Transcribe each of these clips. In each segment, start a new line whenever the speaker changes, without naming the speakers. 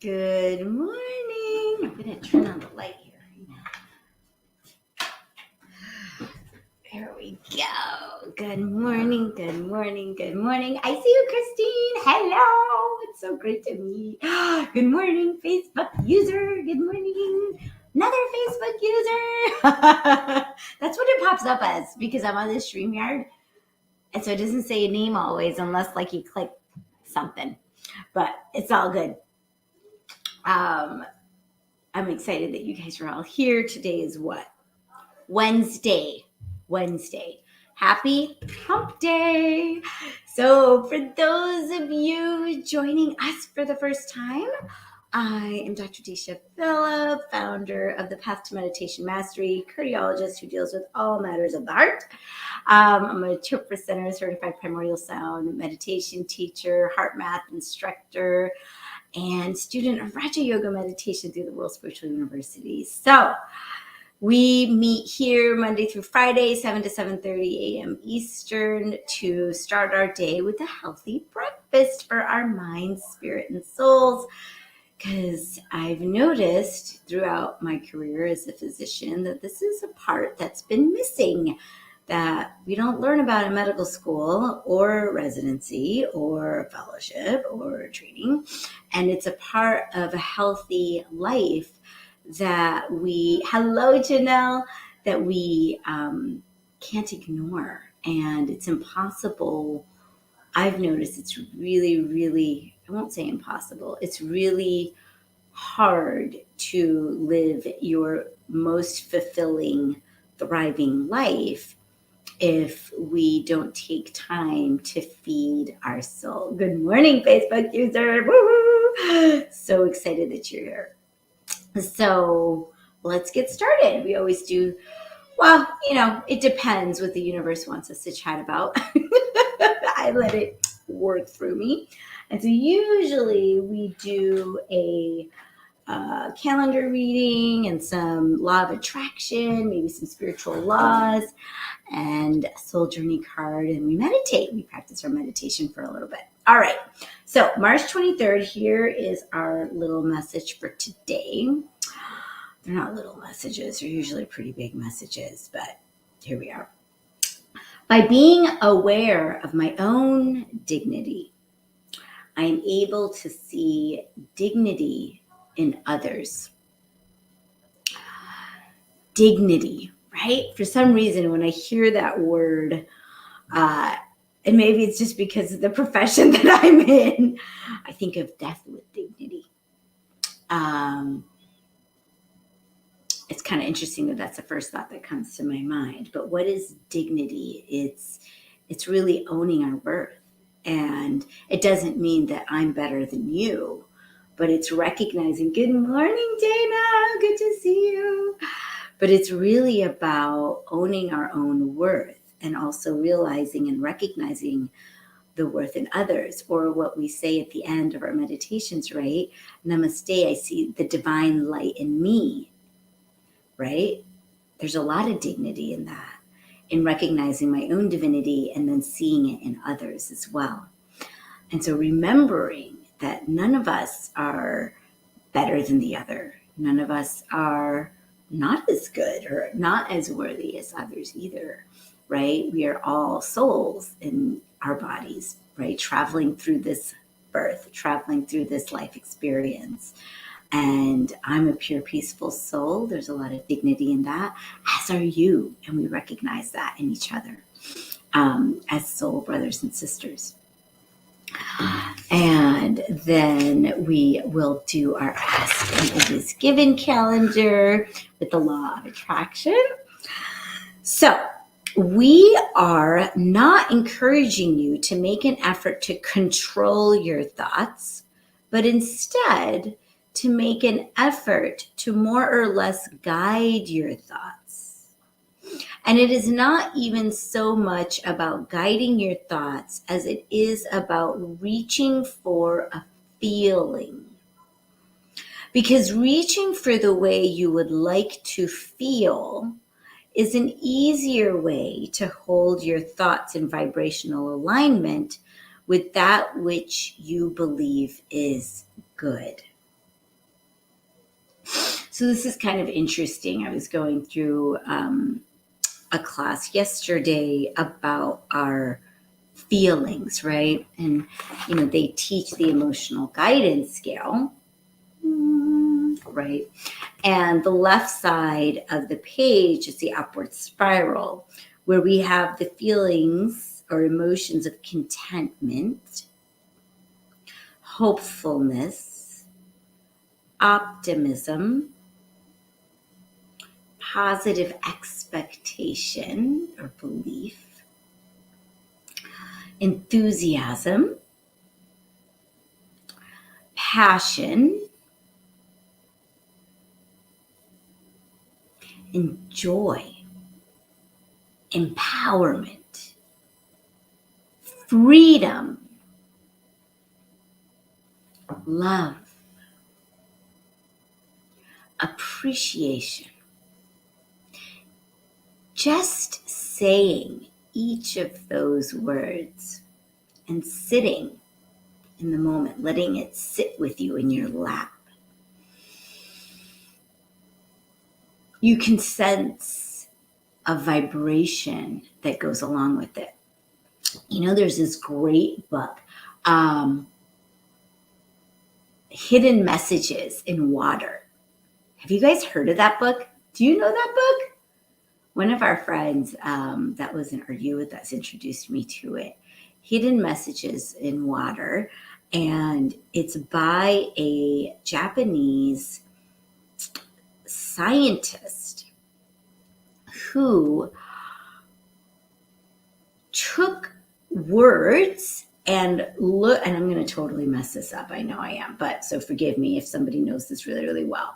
Good morning. I'm going to turn on the light here. There we go. Good morning, good morning, good morning. I see you, Christine. Hello. It's so great to meet. Good morning, Facebook user. Good morning. Another Facebook user. That's what it pops up as because I'm on this StreamYard. And so it doesn't say a name always unless like you click something. But it's all good. I'm excited that you guys are all here. Today is what? Wednesday. Happy Hump Day. So for those of you joining us for the first time, I am Dr. Disha Phillip, founder of the Path to Meditation Mastery, cardiologist who deals with all matters of the heart. I'm a Chopra Presenter, certified primordial sound meditation teacher, heart math instructor, and student of Raja Yoga meditation through the World Spiritual University. So we meet here Monday through Friday, 7 to 7:30 a.m. Eastern to start our day with a healthy breakfast for our minds, spirit, and souls. Because I've noticed throughout my career as a physician that this is a part that's been missing, that we don't learn about in medical school or residency or fellowship or training. And it's a part of a healthy life that hello Janelle, that we can't ignore. And it's impossible. I've noticed it's really, I won't say impossible, it's really hard to live your most fulfilling, thriving life if we don't take time to feed our soul. Good morning, Facebook user. Woo-hoo! So excited that you're here. So let's get started. We always do, well, it depends what the universe wants us to chat about. I let it work through me. And so usually we do a calendar reading and some law of attraction, maybe some spiritual laws, and a soul journey card, and we meditate. We practice our meditation for a little bit. All right. So March 23rd, here is our little message for today. They're not little messages. They're usually pretty big messages, but here we are. By being aware of my own dignity, I am able to see dignity in others. Dignity, right? For some reason, when I hear that word, and maybe it's just because of the profession that I'm in, I think of death with dignity. It's kind of interesting that that's the first thought that comes to my mind. But what is dignity? It's really owning our worth. And it doesn't mean that I'm better than you, but it's recognizing, good morning, Dana, good to see you. But it's really about owning our own worth and also realizing and recognizing the worth in others, or what we say at the end of our meditations, right? Namaste, I see the divine light in me, right? There's a lot of dignity in that, in recognizing my own divinity and then seeing it in others as well. And so remembering that none of us are better than the other. None of us are not as good or not as worthy as others either, right? We are all souls in our bodies, right? Traveling through this birth, traveling through this life experience. And I'm a pure, peaceful soul. There's a lot of dignity in that, as are you. And we recognize that in each other as soul brothers and sisters. And then we will do our Ask and It Is Given calendar with the law of attraction. So we are not encouraging you to make an effort to control your thoughts, but instead to make an effort to more or less guide your thoughts. And it is not even so much about guiding your thoughts as it is about reaching for a feeling. Because reaching for the way you would like to feel is an easier way to hold your thoughts in vibrational alignment with that which you believe is good. So this is kind of interesting. I was going through a class yesterday about our feelings, right? And, they teach the emotional guidance scale, right? And the left side of the page is the upward spiral, where we have the feelings or emotions of contentment, hopefulness, optimism, positive expectation or belief, enthusiasm, passion, and joy, empowerment, freedom, love, appreciation. Just saying each of those words and sitting in the moment, letting it sit with you in your lap. You can sense a vibration that goes along with it. There's this great book, Hidden Messages in Water. Have you guys heard of that book? Do you know that book? One of our friends that was in RU with us introduced me to it. Hidden Messages in Water. And it's by a Japanese scientist who took words and I'm going to totally mess this up. I know I am, but so forgive me if somebody knows this really, really well.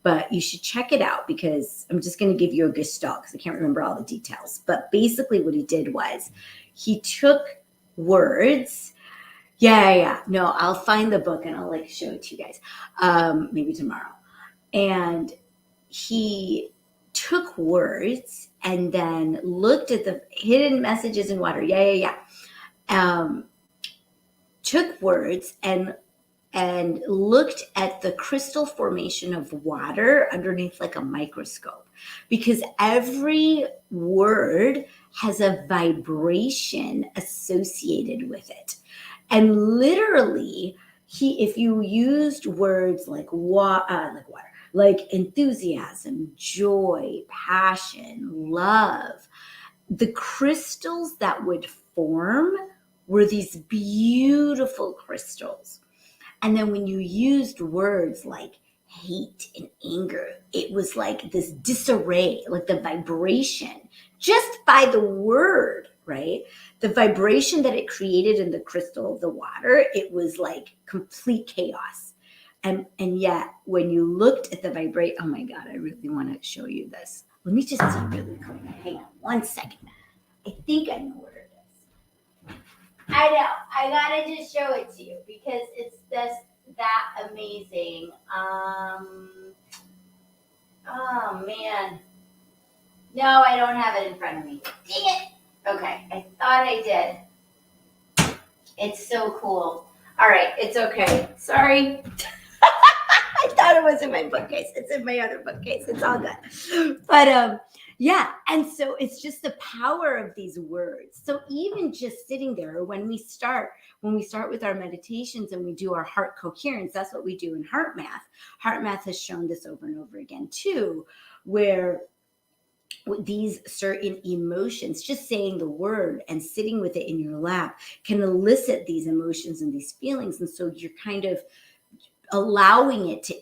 But you should check it out because I'm just going to give you a gestalt because I can't remember all the details. But basically what he did was he took words. Yeah. No, I'll find the book and I'll show it to you guys maybe tomorrow. And he took words and then looked at the hidden messages in water. Yeah. Took words and looked at the crystal formation of water underneath a microscope, because every word has a vibration associated with it. And literally, if you used words like water, like enthusiasm, joy, passion, love, the crystals that would form were these beautiful crystals. And then when you used words like hate and anger, it was like this disarray, like the vibration, just by the word, right? The vibration that it created in the crystal of the water, it was like complete chaos. And yet when you looked at the vibrate, oh my God, I really want to show you this. Let me just see really quick. Hang on 1 second. I think I know where it is. I know. I gotta just show it to you because it's just that amazing. Oh man. No, I don't have it in front of me. Dang it. Okay, I thought I did. It's so cool. All right, it's okay. Sorry. I thought it was in my bookcase. It's in my other bookcase. It's all good. But yeah, and so it's just the power of these words. So even just sitting there, when we start with our meditations and we do our heart coherence, that's what we do in heart math. Heart math has shown this over and over again too, where these certain emotions, just saying the word and sitting with it in your lap can elicit these emotions and these feelings. And so you're kind of allowing it to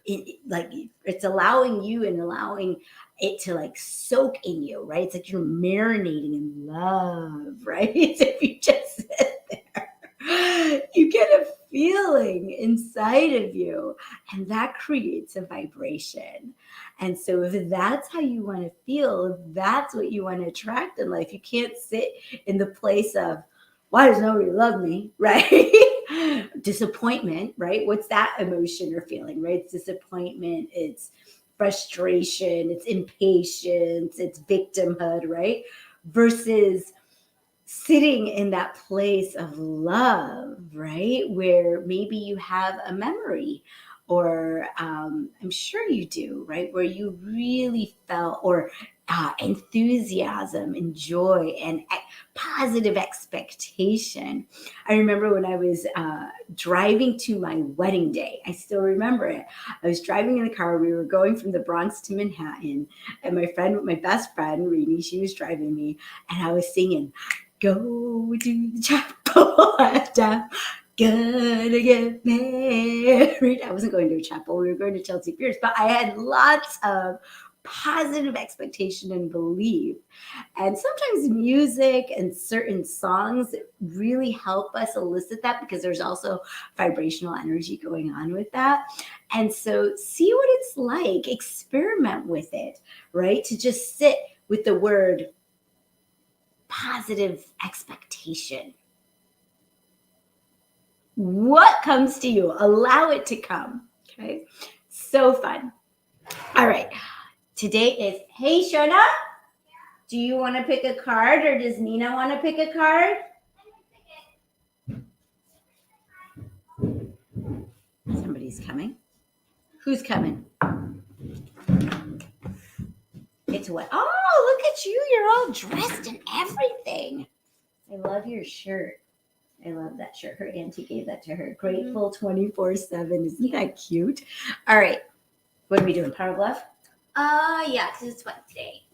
it's allowing you and allowing it to soak in you, right? It's like you're marinating in love, right? If you just sit there, you get a feeling inside of you, and that creates a vibration. And so if that's how you want to feel, if that's what you want to attract in life, you can't sit in the place of, why does nobody love me, right? Disappointment, right? What's that emotion or feeling, right? It's disappointment, it's frustration, it's impatience, it's victimhood, right? Versus sitting in that place of love, right? Where maybe you have a memory or I'm sure you do, right? Where you really felt, or enthusiasm and joy and positive expectation. I remember when I was driving to my wedding day. I still remember it. I was driving in the car. We were going from the Bronx to Manhattan, and my best friend, Rini, she was driving me, and I was singing, "Go to the chapel, gonna get married." I wasn't going to a chapel. We were going to Chelsea Piers, but I had lots of positive expectation and belief. And sometimes music and certain songs really help us elicit that, because there's also vibrational energy going on with that. And so see what it's like, experiment with it, right? To just sit with the word positive expectation. What comes to you? Allow it to come. Okay. So fun. All right. Today is, hey, Shona, do you want to pick a card, or does Nina want to pick a card? Somebody's coming. Who's coming? It's what? Oh, look at you. You're all dressed and everything. I love your shirt. I love that shirt. Her auntie gave that to her. Grateful 24/7. Isn't that cute? All right. What are we doing? Power Bluff?
Yeah, because it's Wednesday.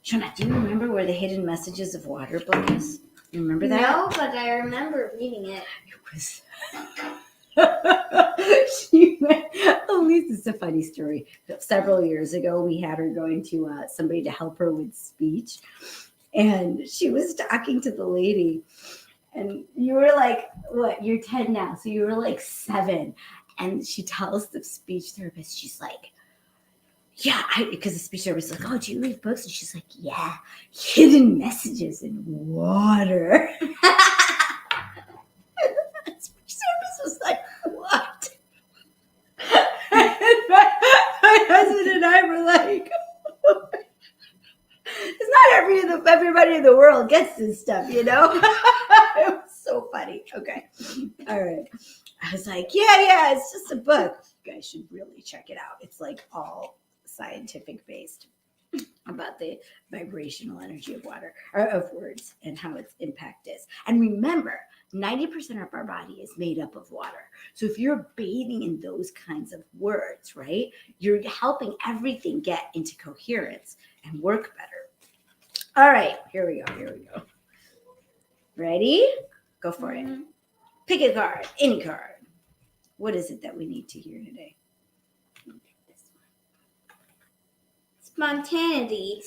Shona, do you remember where the Hidden Messages of Water book is? You remember that?
No, but I remember reading it.
It was. At least it's a funny story. Several years ago, we had her going to somebody to help her with speech, and she was talking to the lady, and you were like, what? You're 10 now, so you were like 7, and she tells the speech therapist, she's like, yeah, because the speech therapist was like, oh, do you read books? And she's like, yeah, hidden messages in water. Service was like, what? And my husband and I were like, it's not everybody in the world gets this stuff, you know? It was so funny. Okay. All right. I was like, yeah, it's just a book. You guys should really check it out. It's like all scientific based about the vibrational energy of water, or of words, and how its impact is. And remember, 90% of our body is made up of water. So if you're bathing in those kinds of words, right, you're helping everything get into coherence and work better. All right, here we go. Ready? Go for it. Pick a card, any card. What is it that we need to hear today?
Spontaneity.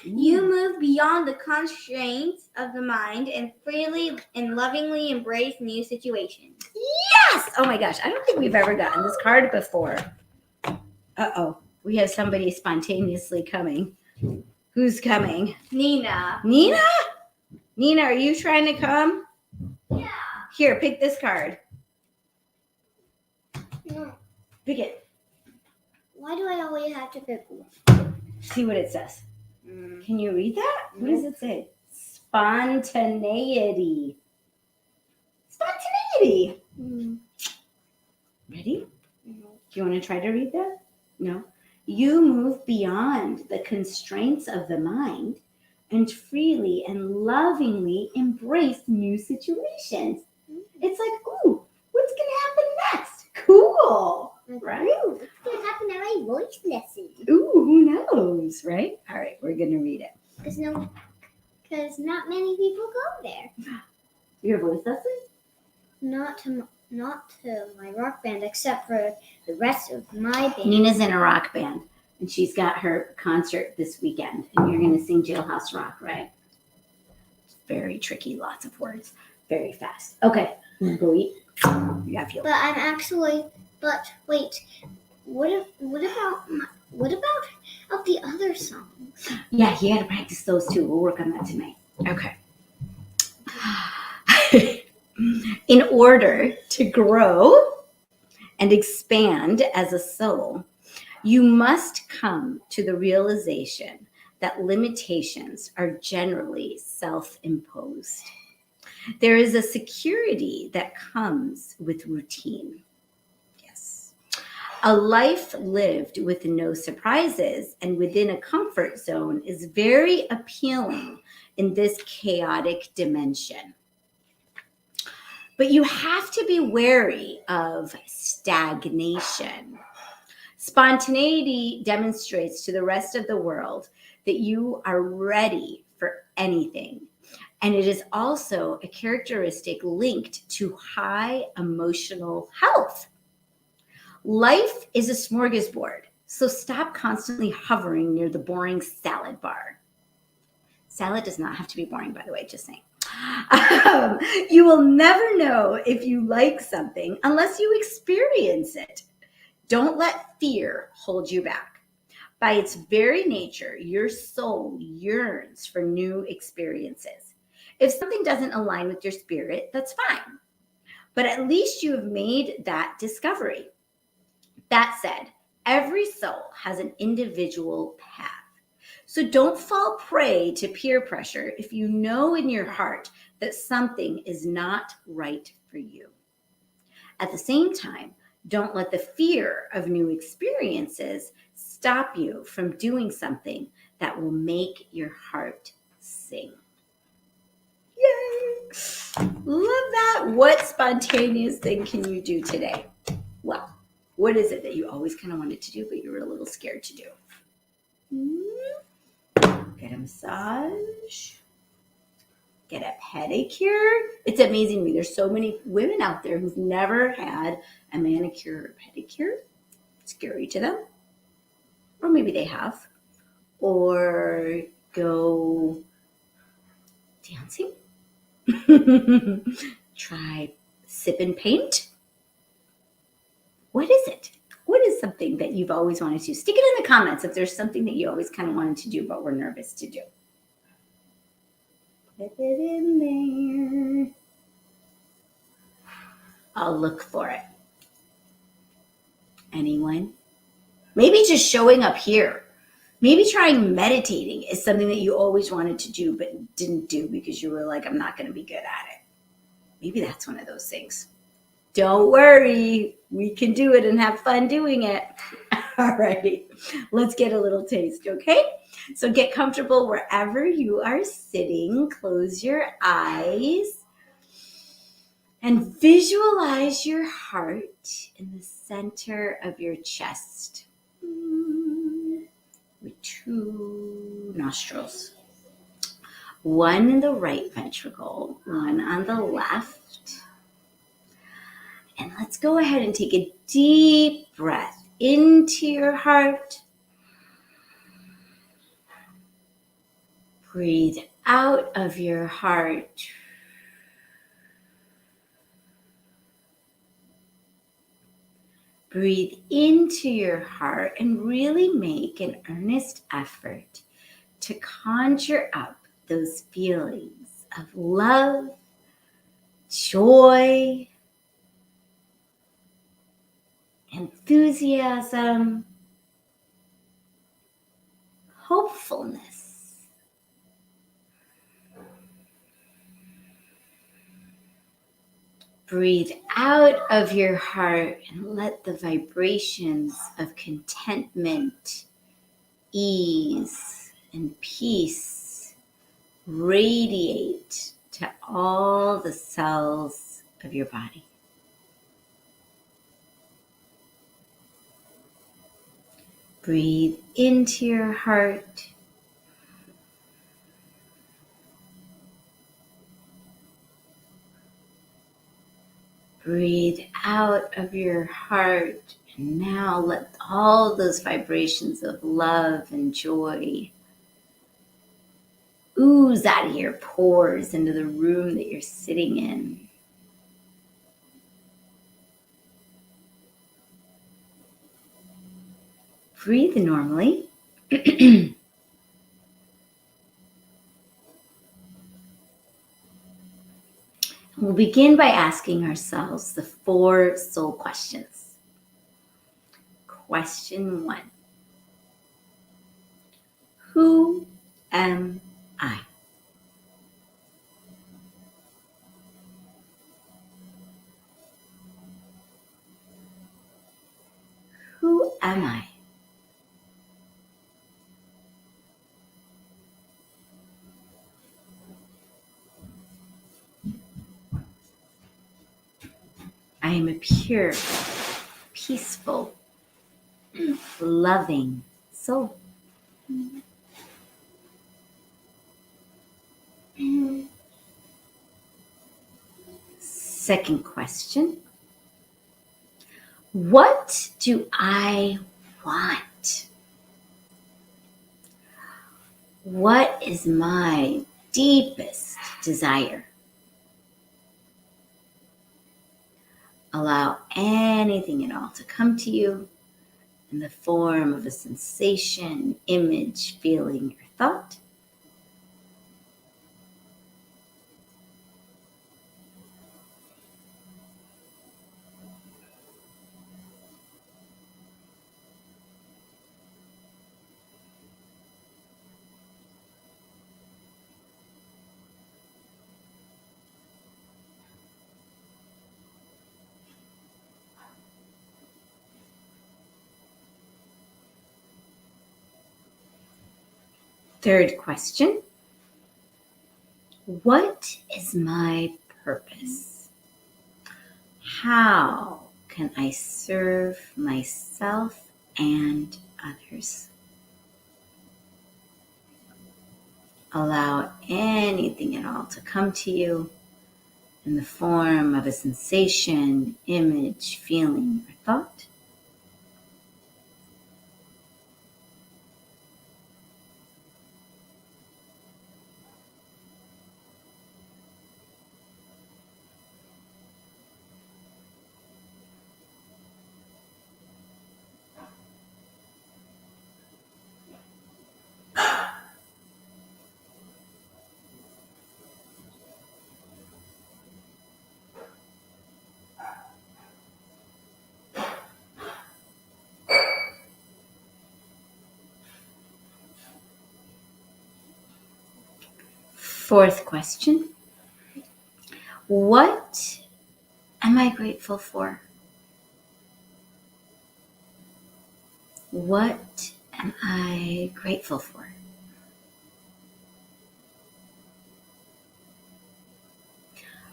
You
You move beyond the constraints of the mind and freely and lovingly embrace new situations.
Yes! Oh my gosh, I don't think we've ever gotten this card before. Uh-oh, we have somebody spontaneously coming. Who's coming?
Nina.
Nina? Nina, are you trying to come?
Yeah.
Here, pick this card.
No.
Pick it.
Why do I always have to pick one?
See what it says. Can you read that? What does it say? Spontaneity. Ready?
No.
Do you want to try to read that? No. You move beyond the constraints of the mind and freely and lovingly embrace new situations. It's like, ooh, what's going to happen next? Cool. Right?
Ooh, what's going to happen at my voice lesson?
Ooh, who knows, right? All right, we're going to read it.
Because not many people go there.
Your voice lesson?
Not to my rock band, except for the rest of my band.
Nina's in a rock band, and she's got her concert this weekend, and you're going to sing Jailhouse Rock, right? It's very tricky, lots of words, very fast. Okay, go eat. You got fuel.
But wait, what about the other songs?
Yeah, you got to practice those too. We'll work on that tonight. Okay. In order to grow and expand as a soul, you must come to the realization that limitations are generally self-imposed. There is a security that comes with routine. Yes. A life lived with no surprises and within a comfort zone is very appealing in this chaotic dimension. But you have to be wary of stagnation. Spontaneity demonstrates to the rest of the world that you are ready for anything. And it is also a characteristic linked to high emotional health. Life is a smorgasbord, so stop constantly hovering near the boring salad bar. Salad does not have to be boring, by the way, just saying. You will never know if you like something unless you experience it. Don't let fear hold you back. By its very nature, your soul yearns for new experiences. If something doesn't align with your spirit, that's fine. But at least you have made that discovery. That said, every soul has an individual path. So don't fall prey to peer pressure if you know in your heart that something is not right for you. At the same time, don't let the fear of new experiences stop you from doing something that will make your heart sing. Yay! Love that. What spontaneous thing can you do today? Well, what is it that you always kind of wanted to do, but you were a little scared to do? Get a massage. Get a pedicure. It's amazing to me. There's so many women out there who've never had a manicure or pedicure. It's scary to them. Or maybe they have. Or go dancing. Try sip and paint. What is it? What is something that you've always wanted to do? Stick it in the comments if there's something that you always kind of wanted to do but were nervous to do. Put it in there. I'll look for it. Anyone? Maybe just showing up here. Maybe trying meditating is something that you always wanted to do but didn't do because you were like, I'm not going to be good at it. Maybe that's one of those things. Don't worry. We can do it and have fun doing it. Alrighty. Let's get a little taste, okay? So get comfortable wherever you are sitting. Close your eyes. And visualize your heart in the center of your chest with 2 nostrils. One in the right ventricle, one on the left. And let's go ahead and take a deep breath into your heart. Breathe out of your heart. Breathe into your heart and really make an earnest effort to conjure up those feelings of love, joy, enthusiasm, hopefulness. Breathe out of your heart and let the vibrations of contentment, ease, and peace radiate to all the cells of your body. Breathe into your heart. Breathe out of your heart. And now let all those vibrations of love and joy ooze out of your pores into the room that you're sitting in. Breathe normally. We'll begin by asking ourselves the 4 soul questions. Question 1. Who am I? Who am I? I am a pure, peaceful, loving soul. Second question. What do I want? What is my deepest desire? Allow anything at all to come to you in the form of a sensation, image, feeling, or thought. Third question. What is my purpose? How can I serve myself and others? Allow anything at all to come to you in the form of a sensation, image, feeling, or thought. Fourth question. What am I grateful for? What am I grateful for?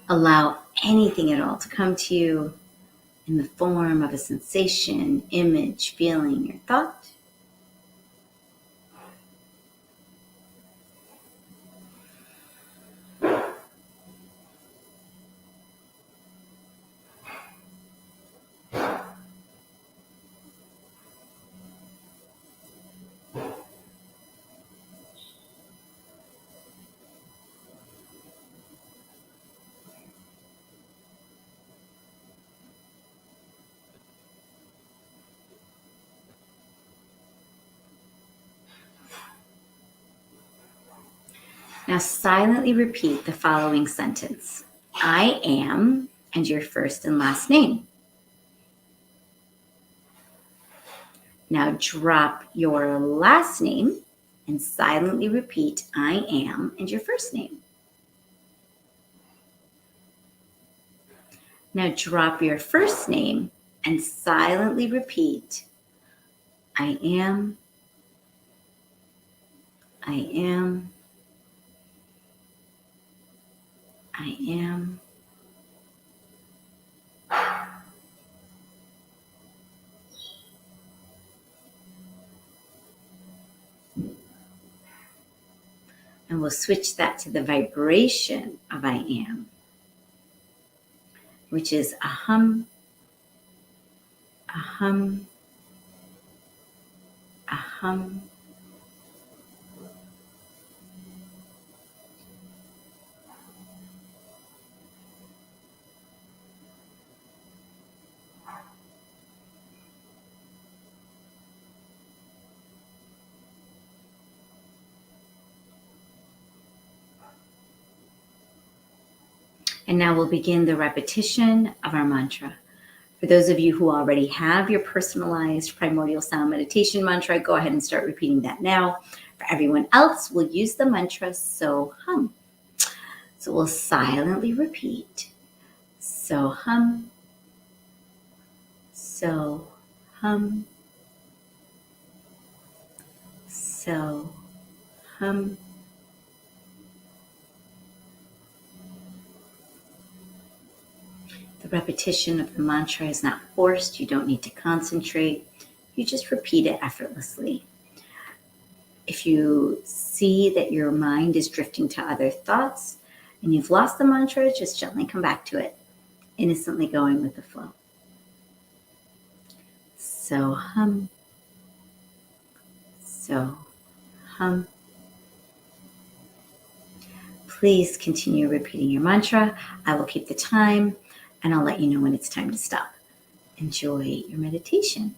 Allow anything at all to come to you in the form of a sensation, image, feeling, or thought. Now silently repeat the following sentence. I am, and your first and last name. Now drop your last name and silently repeat I am and your first name. Now drop your first name and silently repeat I am, I am, I am. And we'll switch that to the vibration of I am, which is a hum, a hum, a hum. And now we'll begin the repetition of our mantra. For those of you who already have your personalized primordial sound meditation mantra, go ahead and start repeating that now. For everyone else, we'll use the mantra so hum. So we'll silently repeat so hum, so hum, So hum. The repetition of the mantra is not forced. You don't need to concentrate. You just repeat it effortlessly. If you see that your mind is drifting to other thoughts and you've lost the mantra, just gently come back to it, innocently going with the flow. So hum. So hum. Please continue repeating your mantra. I will keep the time and I'll let you know when it's time to stop. Enjoy your meditation.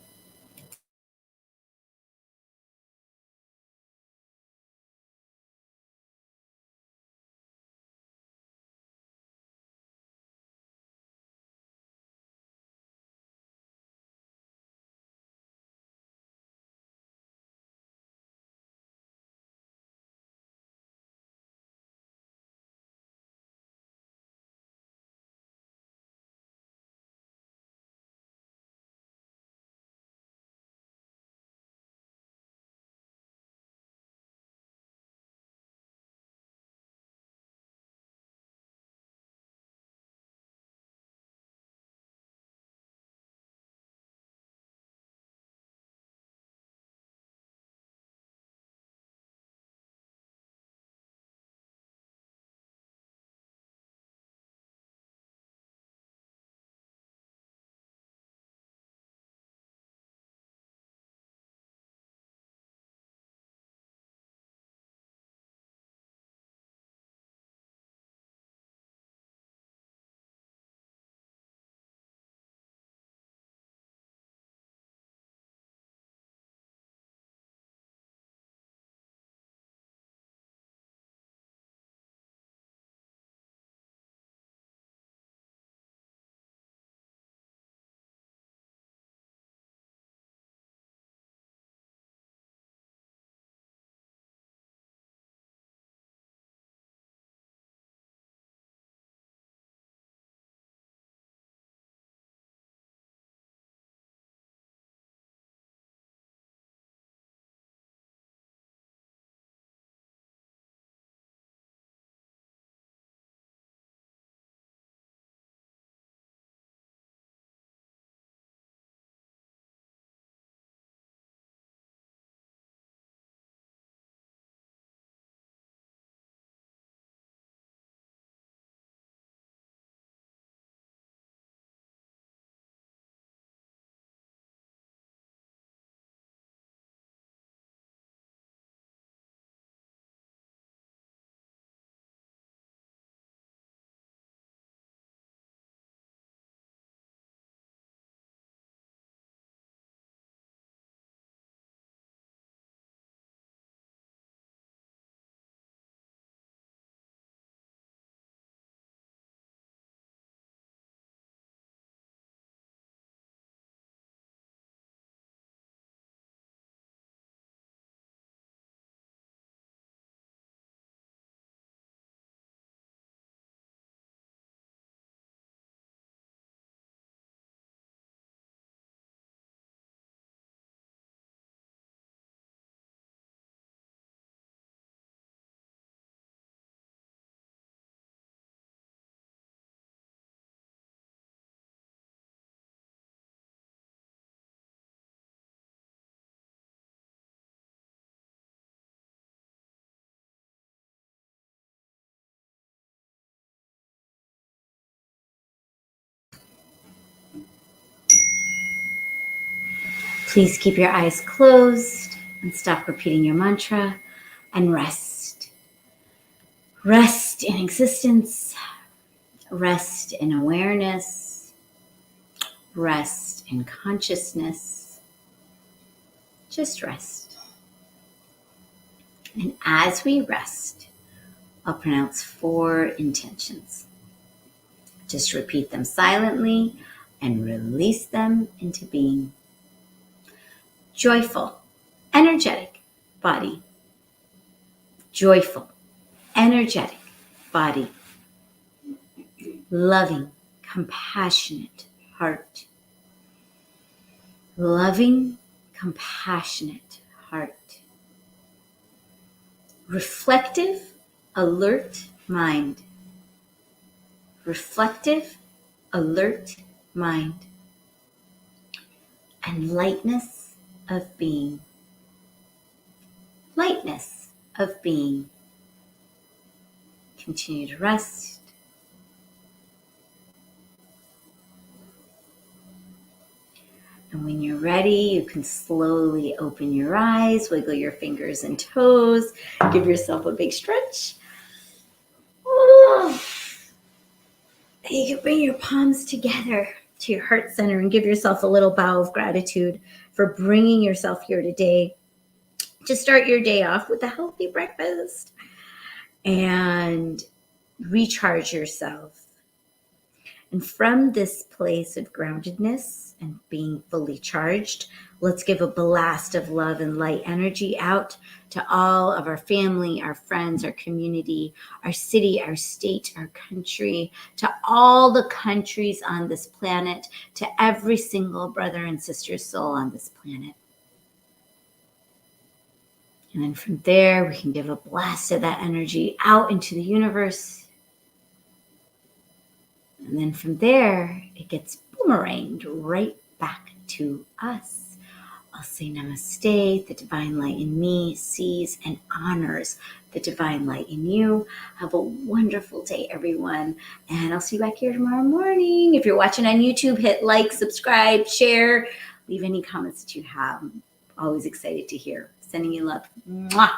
Please keep your eyes closed and stop repeating your mantra and rest. Rest in existence, rest in awareness, rest in consciousness. Just rest. And as we rest, I'll pronounce 4 intentions. Just repeat them silently and release them into being. Joyful, energetic body. Joyful, energetic body. Loving, compassionate heart. Loving, compassionate heart. reflective, alert mind. Reflective, alert mind. And lightness of being. Lightness of being. Continue to rest. And when you're ready, you can slowly open your eyes, wiggle your fingers and toes, give yourself a big stretch. Oh. You can bring your palms together to your heart center and give yourself a little bow of gratitude for bringing yourself here today to start your day off with a healthy breakfast and recharge yourself. And from this place of groundedness and being fully charged, let's give a blast of love and light energy out to all of our family, our friends, our community, our city, our state, our country, to all the countries on this planet, to every single brother and sister soul on this planet. And then from there, we can give a blast of that energy out into the universe. And then from there, it gets boomeranged right back to us. I'll say namaste. The divine light in me sees and honors the divine light in you. Have a wonderful day, everyone. And I'll see you back here tomorrow morning. If you're watching on YouTube, hit like, subscribe, share, leave any comments that you have. I'm always excited to hear. Sending you love. Mwah.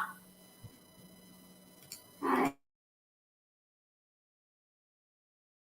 Bye.